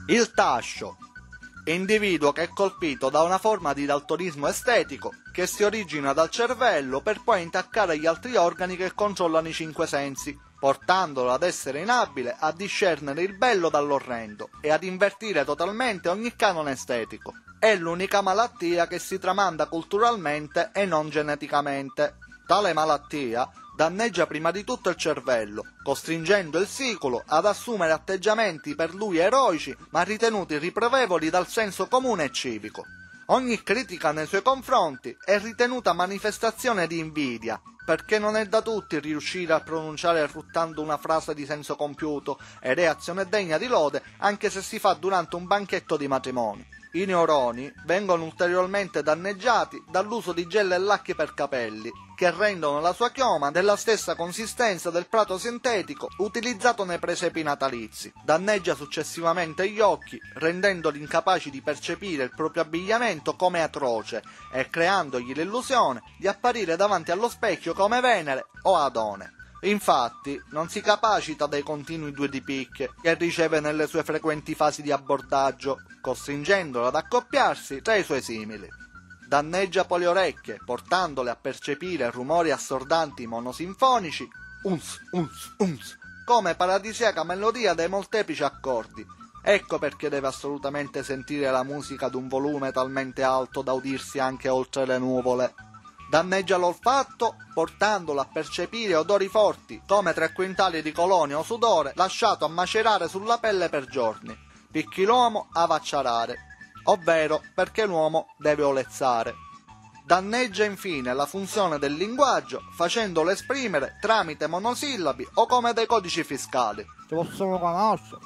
Il tascio. Individuo che è colpito da una forma di daltonismo estetico che si origina dal cervello per poi intaccare gli altri organi che controllano i cinque sensi, portandolo ad essere inabile a discernere il bello dall'orrendo e ad invertire totalmente ogni canone estetico. È l'unica malattia che si tramanda culturalmente e non geneticamente. Tale malattia danneggia prima di tutto il cervello, costringendo il siculo ad assumere atteggiamenti per lui eroici ma ritenuti riprovevoli dal senso comune e civico. Ogni critica nei suoi confronti è ritenuta manifestazione di invidia, perché non è da tutti riuscire a pronunciare ruttando una frase di senso compiuto ed è azione degna di lode anche se si fa durante un banchetto di matrimonio. I neuroni vengono ulteriormente danneggiati dall'uso di gel e lacchi per capelli, che rendono la sua chioma della stessa consistenza del prato sintetico utilizzato nei presepi natalizi. Danneggia successivamente gli occhi, rendendoli incapaci di percepire il proprio abbigliamento come atroce e creandogli l'illusione di apparire davanti allo specchio come Venere o Adone. Infatti, non si capacita dai continui due di picche che riceve nelle sue frequenti fasi di abbordaggio, costringendolo ad accoppiarsi tra i suoi simili. Danneggia poi le orecchie, portandole a percepire rumori assordanti monosinfonici, uns, uns, uns, come paradisiaca melodia dai molteplici accordi. Ecco perché deve assolutamente sentire la musica ad un volume talmente alto da udirsi anche oltre le nuvole. Danneggia l'olfatto, portandolo a percepire odori forti, come 3 quintali di colonia o sudore lasciato a macerare sulla pelle per giorni. Picchi l'uomo a vacciarare, ovvero perché l'uomo deve olezzare. Danneggia infine la funzione del linguaggio, facendolo esprimere tramite monosillabi o come dei codici fiscali. Ti possono conoscere.